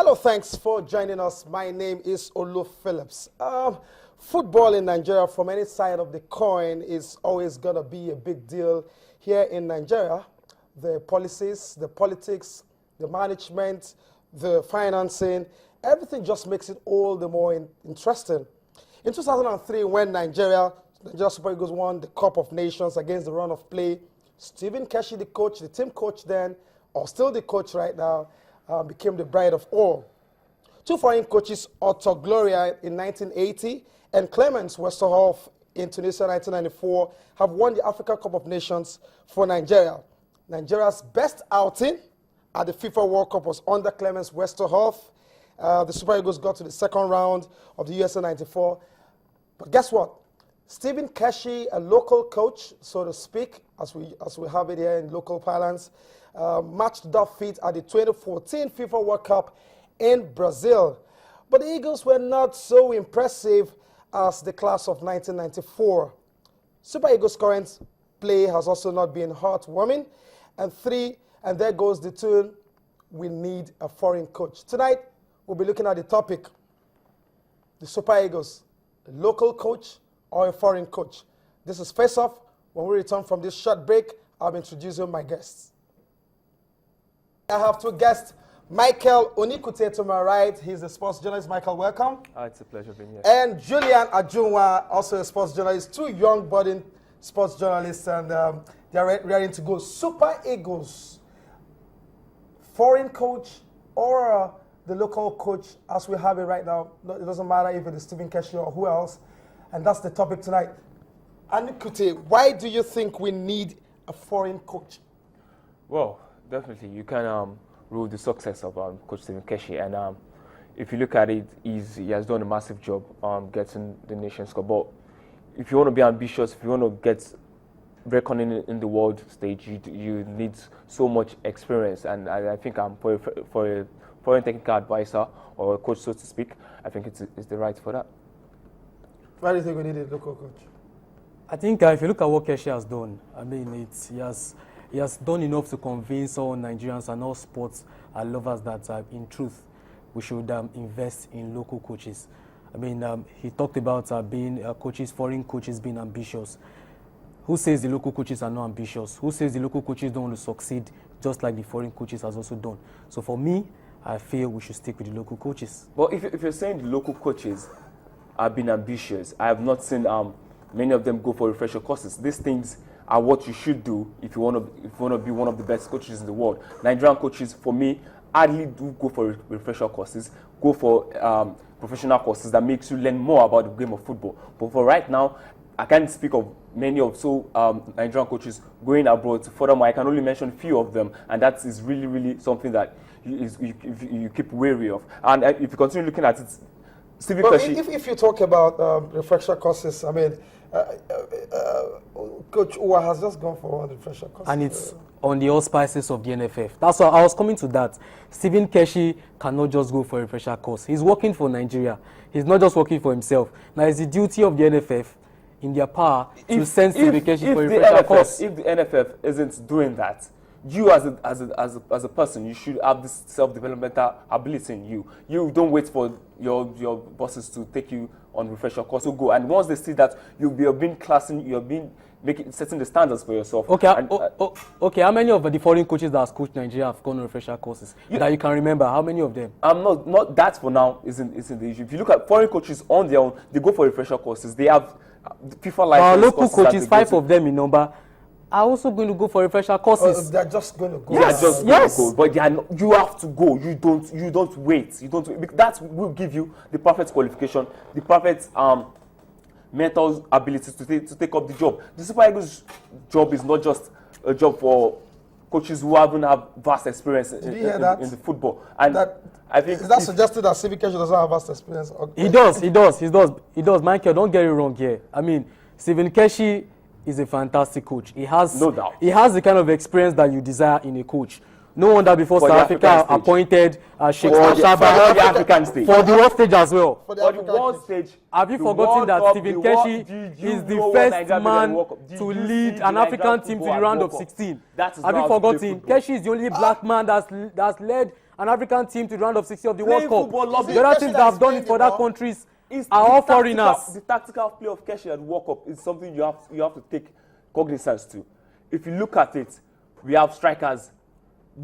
Hello, thanks for joining us. My name is Olu Phillips. Football in Nigeria, from any side of the coin, is always going to be a big deal here in Nigeria. The policies, the politics, the management, the financing, everything just makes it all the more interesting. In 2003, when Nigeria Super Eagles won the Cup of Nations against the run of play, Stephen Keshi, the coach, the team coach then, or still the coach right now, became the bride of all. Two foreign coaches, Otto Gloria in 1980 and Clemens Westerhoff in Tunisia 1994, have won the Africa Cup of Nations for Nigeria. Nigeria's best outing at the FIFA World Cup was under Clemens Westerhoff. The Super Eagles got to the second round of the USA 94. But guess what? Stephen Keshi, a local coach, so to speak, as we have it here in local parlance, matched that feat at the 2014 FIFA World Cup in Brazil. But the Eagles were not so impressive as the class of 1994. Super Eagles' current play has also not been heartwarming. And there goes the tune, we need a foreign coach. Tonight, we'll be looking at the topic, the Super Eagles, a local coach or a foreign coach. This is Face Off. When we return from this short break, I'll be introducing my guests. I have two guests, Michael Onikute to my right. He's a sports journalist. Michael, welcome. It's a pleasure being here. And Julian Ajunwa, also a sports journalist. Two young budding sports journalists, and they're ready to go. Super Eagles, foreign coach or the local coach as we have it right now. It doesn't matter if it is Stephen Keshi or who else. And that's the topic tonight. Onikute, why do you think we need a foreign coach? Well, definitely, you can rule the success of Coach Stephen Keshi, and if you look at it, he has done a massive job getting the Nations Cup. But if you want to be ambitious, if you want to get reckoning in the world stage, you need so much experience. And I think for a foreign technical advisor or a coach, so to speak, I think it's the right for that. Why do you think we need a local coach? I think if you look at what Keshi has done, I mean, he has done enough to convince all Nigerians and all sports lovers that, in truth, we should invest in local coaches. I mean, he talked about being coaches, foreign coaches being ambitious. Who says the local coaches are not ambitious? Who says the local coaches don't want to succeed just like the foreign coaches has also done? So for me, I feel we should stick with the local coaches. But if you're saying the local coaches have been ambitious, I have not seen many of them go for refresher courses. These things are what you should do if you want to be one of the best coaches in the world. Nigerian coaches, for me, hardly do go for refresher courses. Go for professional courses that makes you learn more about the game of football. But for right now, I can't speak of many of Nigerian coaches going abroad. Furthermore, I can only mention a few of them, and that is really, really something that you keep wary of. And if you continue looking at it, Stephen Keshi. If you talk about refresher courses, I mean, Coach Uwa has just gone for one refresher course. And it's on the auspices of the NFF. That's why I was coming to that. Stephen Keshi cannot just go for a refresher course. He's working for Nigeria. He's not just working for himself. Now, it's the duty of the NFF in their power to send Stephen Keshi for a refresher course. If the NFF isn't doing that, you as a person, you should have this self-developmental ability in you. You don't wait for your bosses to take you on refresher course. So go, and once they see that you've been classing, you've been setting the standards for yourself. Okay, okay. How many of the foreign coaches that have coached Nigeria have gone on refresher courses that you can remember? How many of them? Not that for now isn't the issue. If you look at foreign coaches on their own, they go for refresher courses. They have FIFA license. Our local coaches, 5 of them in number, are also going to go for refresher courses. They're just going to go. Yes. They're just going to go, but they are not, you have to go. You don't wait. That will give you the perfect qualification, the perfect mental ability to take up the job. The Super Eagles job is not just a job for coaches who haven't have vast experience in the football. And I think is that suggested that Stephen Keshi doesn't have vast experience? He does. Michael, don't get it wrong here. I mean, Stephen Keshi is a fantastic coach. He has no doubt. He has the kind of experience that you desire in a coach. No wonder before For South the Africa African stage. appointed Sheikh For the Ashaba African stage. for the world stage as well. For the For the African world stage. stage. Have you the forgotten World that Cup, Stephen the World- Keshi did you is the know what first Nigeria man did at World Cup? Did to you lead see an the African Nigerian team to football the at round World of Cup? 16? That is Have you not how to play forgotten? football. Keshi is the only black man that's led an African team to the round of 16 of the Playing World football, Cup. lobby. The other Keshi teams that that is have done playing it for the other ball. countries It's are all the tactical- foreigners. The tactical play of Keshi at World Cup is something you have to take cognizance to. If you look at it, we have strikers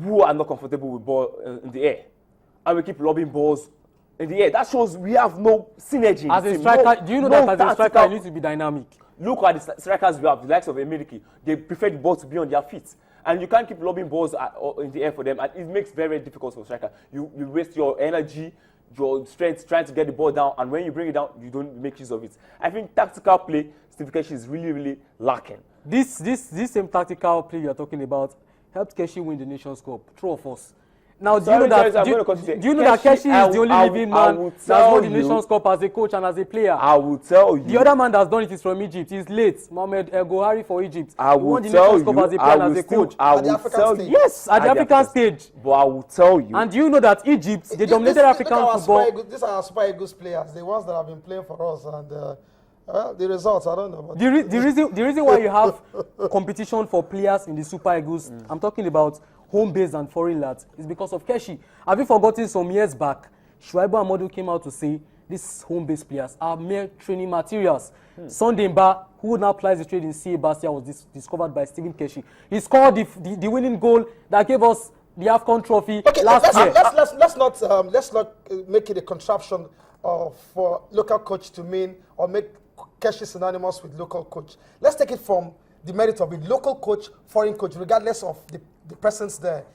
who are not comfortable with ball in the air, and we keep lobbing balls in the air. That shows we have no synergy. in As the a team. striker, do you know that as a striker tactical- you need to be dynamic? Look at the strikers we have, the likes of Emeriki. They prefer the ball to be on their feet. And you can't keep lobbing balls in the air for them. And it makes very difficult for a striker. You waste your energy, your strength trying to get the ball down. And when you bring it down, you don't make use of it. I think tactical play, Steve Keshi is really, really lacking. This same tactical play you're talking about helped Keshi win the Nations Cup. True or false? Now, do you know that? Do you know that Keshi is the only living man that's won the Nations Cup as a coach and as a player? I will tell you. The other man that's done it is from Egypt. He's late. Mohamed El Gohari for Egypt. I He won will the tell Nations Cup you. as a player and as a coach. I At the will African tell stage. you. Yes, at the African stage. But I will tell you. And do you know that Egypt, they dominated African football. These are our Super Eagles players, the ones that have been playing for us, and the results, I don't know. But The reason why you have competition for players in the Super Eagles, I'm talking about home-based and foreign lads, is because of Keshi. Have you forgotten some years back, Shuaibu Amadu came out to say these home-based players are mere training materials. Sunday Mba, who now plies the trade in CA Bastia, was discovered by Stephen Keshi. He scored the winning goal that gave us the AFCON trophy last year. Let's not make it a contraption for local coach to mean or make Keshi synonymous with local coach. Let's take it from the merit of it. Local coach, foreign coach, regardless of the presence there.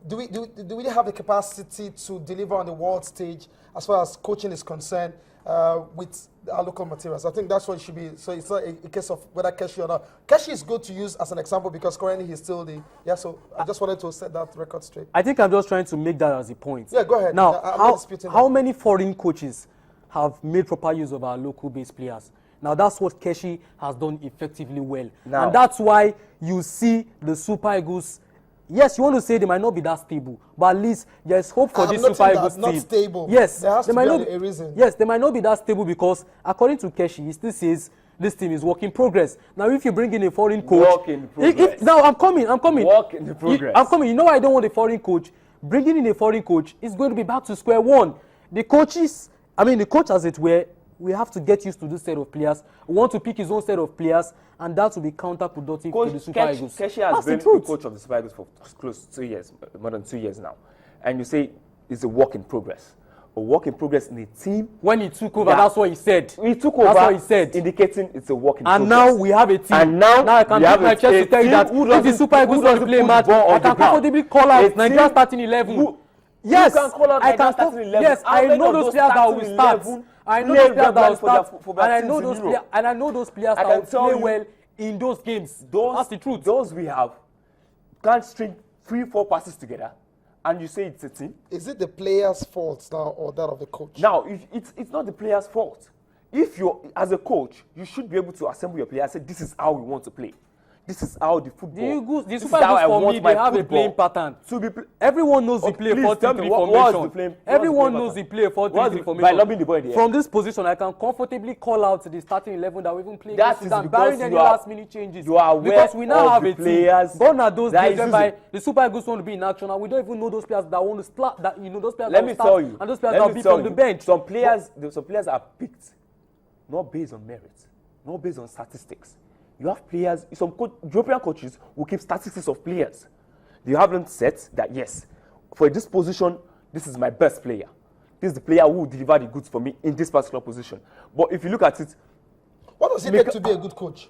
Do we have the capacity to deliver on the world stage as far as coaching is concerned with our local materials? I think that's what it should be. So it's not a case of whether Keshi or not. Keshi is good to use as an example because currently he's still so I just wanted to set that record straight. I think I'm just trying to make that as a point. Yeah, go ahead. Now, I'm not disputing how that. many foreign coaches have made proper use of our local-based players? Now, that's what Keshi has done effectively well. Now, and that's why you see the Super Eagles. Yes, you want to say they might not be that stable, but at least there's hope for this Super Eagles not team. stable. Yes, There has to might be not a reason. Yes, they might not be that stable because, according to Keshi, he still says this team is work in progress. Now, if you bring in a foreign coach, Work in progress. now I'm coming. Work in the progress. I'm coming. You know why I don't want a foreign coach? Bringing in a foreign coach is going to be back to square one. The coach, as it were, we have to get used to this set of players. We want to pick his own set of players, and that will be counterproductive to the Super Eagles. Keshi has been the coach of the Super Eagles for close to 2 years, more than 2 years now. And you say it's a work in progress. A work in progress in a team. When he took over, that's what he said. He took over, that's what he said. Indicating it's a work in and progress. now we have a team. And now I can we beat have my a chest to tell you team that who if the Super Eagles want to play a match, I can comfortably call out Nigeria starting 11. Yes, you can call out Nigeria starting 11. Yes, I know those players that will start. I know those players that will start, and I know those players that will play well in those games. That's the truth. Those we have can't string 3-4 passes together, and you say it's a team. Is it the player's fault now or that of the coach? Now, it's not the player's fault. If you're, as a coach, you should be able to assemble your players and say, this is how we want to play. This is how the football. The Super Eagles for me, they have a playing pattern. Everyone knows the play 4-3-3 formation. Everyone knows the play 4-3-3 formation. By lobbing the ball in the air. From this position, I can comfortably call out the starting 11 that we even play That against is Sudan, because barring any last-minute changes. You are aware because we now of have the a players team. Gone are those that days is whereby using- the Super Eagles want to be in action, and we don't even know those players that want to start. That those players Let that me will tell start, you. and those players that will be from the bench. Some players are picked not based on merit, not based on statistics. You have players, European coaches will keep statistics of players. You have them set that, yes, for this position, this is my best player. This is the player who will deliver the goods for me in this particular position. But if you look at it, what does it take to be a good coach?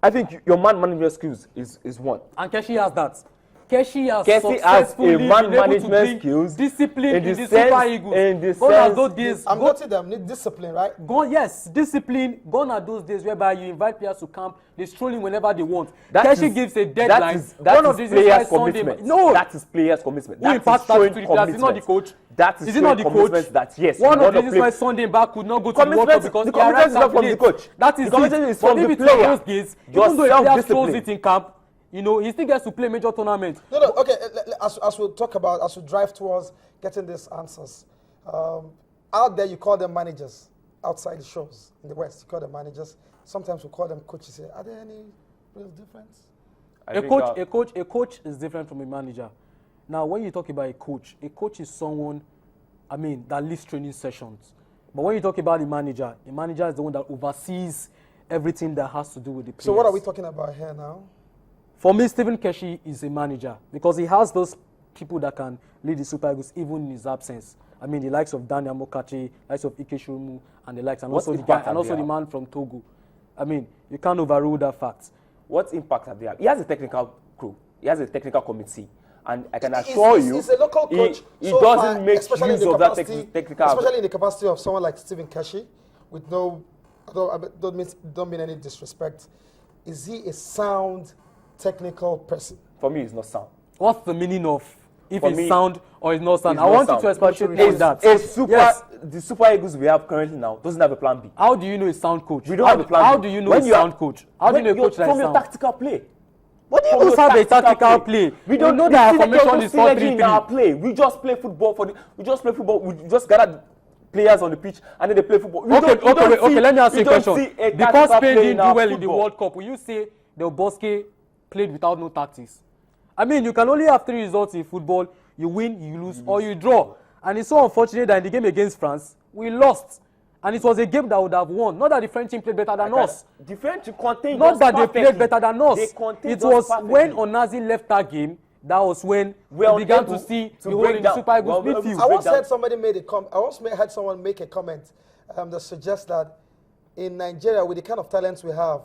I think your man management skills is one. And Keshi has that. Keshi has a successfully man been able to management bring skills discipline in the sense- Super Eagles. in the Gone are sense- those days. I'm noting them need discipline, right? Yes, discipline. Gone are those days whereby you invite players to camp, they stroll in whenever they want. That Keshi is- gives a deadline. That One is of these players' is Sunday. commitment. No, That is players' commitment. who That imparts is that showing to the players? Is not the commitment. coach. That is Is it not the showing coach? commitment that, yes, One you of want the to reasons play. why Sunday back could not go to the World Cup Commitment- because the he arrived commitment is not from the late. coach. That The is commitment it. is But from if the it's one of player. those days, Your even though a player self-discipline. throws it in camp, You know, he still gets to play major tournaments. No, no, okay, as we talk about, as we drive towards getting these answers, out there you call them managers, outside the shows, in the West you call them managers, sometimes we call them coaches here. Are there any real difference? A coach is different from a manager. Now, when you talk about a coach is someone, I mean, that leads training sessions. But when you talk about a manager is the one that oversees everything that has to do with the players. So what are we talking about here now? For me, Stephen Keshi is a manager because he has those people that can lead the Super Eagles even in his absence. I mean, the likes of Daniel Mokachi, likes of Ike Shomu, and the likes, and also the man from Togo. I mean, you can't overrule that fact. What impact have they had? He has a technical crew. He has a technical committee. And I can assure you, he's a local coach. He doesn't make use of that technical. Especially in the capacity of someone like Stephen Keshi, with no, don't mean any disrespect. Is he a sound technical person? For me, he's not sound. What's the meaning of if it's sound or it's not sound? I want you to expatiate on that. The Super Eagles we have currently now doesn't have a plan B. How do you know a sound coach? We don't have a plan B. How do you know a sound coach? How do you know a coach like from sound? your tactical play. What do you have a tactical play? We don't know that our formation is 4-3-3 in our play. We just play football We just gather players on the pitch and then they play football. Okay. Let me ask you a question. Because Spain didn't do well in the World Cup, will you say Del Bosque played without no tactics? I mean, you can only have 3 results in football: you win, you lose, or you draw. And it's so unfortunate that in the game against France, we lost. And it was a game that would have won. Not that the French team played better than us. The French contained us. Not that perfectly. They played better than us. It was when Onazi left that game, that was when we began to see the whole in the Super Eagles midfield. I once heard somebody heard someone make a comment that suggests that in Nigeria, with the kind of talents we have,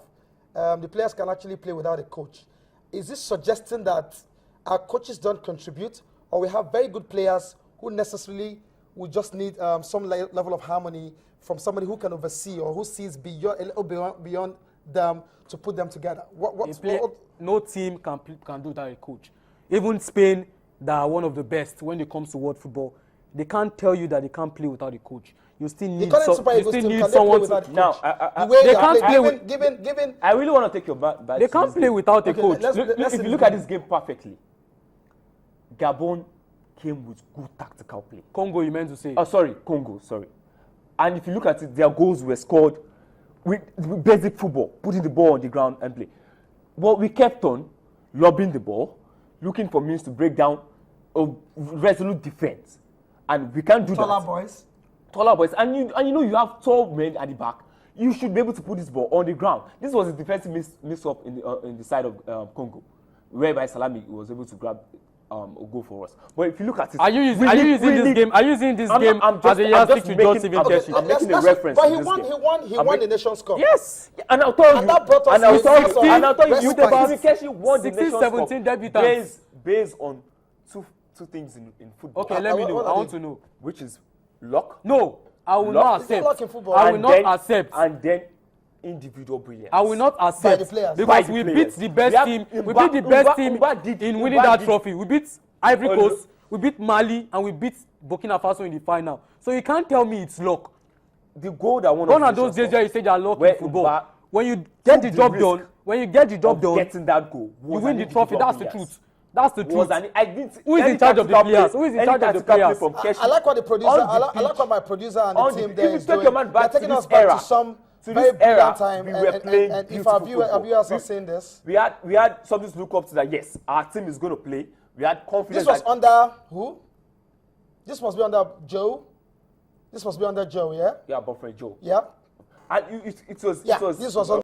the players can actually play without a coach. Is this suggesting that our coaches don't contribute, or we have very good players who necessarily will just need some level of harmony from somebody who can oversee or who sees a little beyond them to put them together? No team can do that a coach. Even Spain, that are one of the best when it comes to world football, they can't tell you that they can't play without a coach. You still need someone to. Now, they can't play given. I really want to take your back. They can't play without a coach. If you look at this game perfectly, Gabon came with good tactical play. Congo, you meant to say? Oh, sorry, Congo, sorry. And if you look at it, their goals were scored with basic football, putting the ball on the ground and play. But we kept on lobbing the ball, looking for means to break down a resolute defense. And we can't do that. Taller boys. And you know you have tall men at the back. You should be able to put this ball on the ground. This was a defensive mix-up in the side of Congo, whereby Salami was able to grab a goal for us. But if you look at it, are you using this game as a yardstick to judge Stephen Keshi? I'm making a reference. But he won the Nations Cup. Yes. And I'll tell you. That brought us Stephen Keshi won the Nations 17 debutants based on two things in football. Okay, let me know. I want to know. Which is luck. No, I will not accept. Luck in football. I will not accept. And then individual brilliance. I will not accept because we beat the best team. We beat the best team in winning that trophy. We beat Ivory Coast, we beat Mali, and we beat Burkina Faso in the final. So you can't tell me it's luck. The goal that one of those days where you say you're luck in football. When you get the job done, getting that goal, you win the trophy. That's the truth. That's the truth. Who is in charge of the players? Who is in charge of the players? I like what the producer. I like what my producer and the team there is doing. They're taking us back to some. To this era, time, we were playing and if our viewers are saying this, we had something to look up to that. Yes, our team is going to play. We had confidence. This was under who? This must be under Joe. This must be under Joe, yeah. Yeah, Buffalo Joe. Yeah. And it was. Yeah. This was under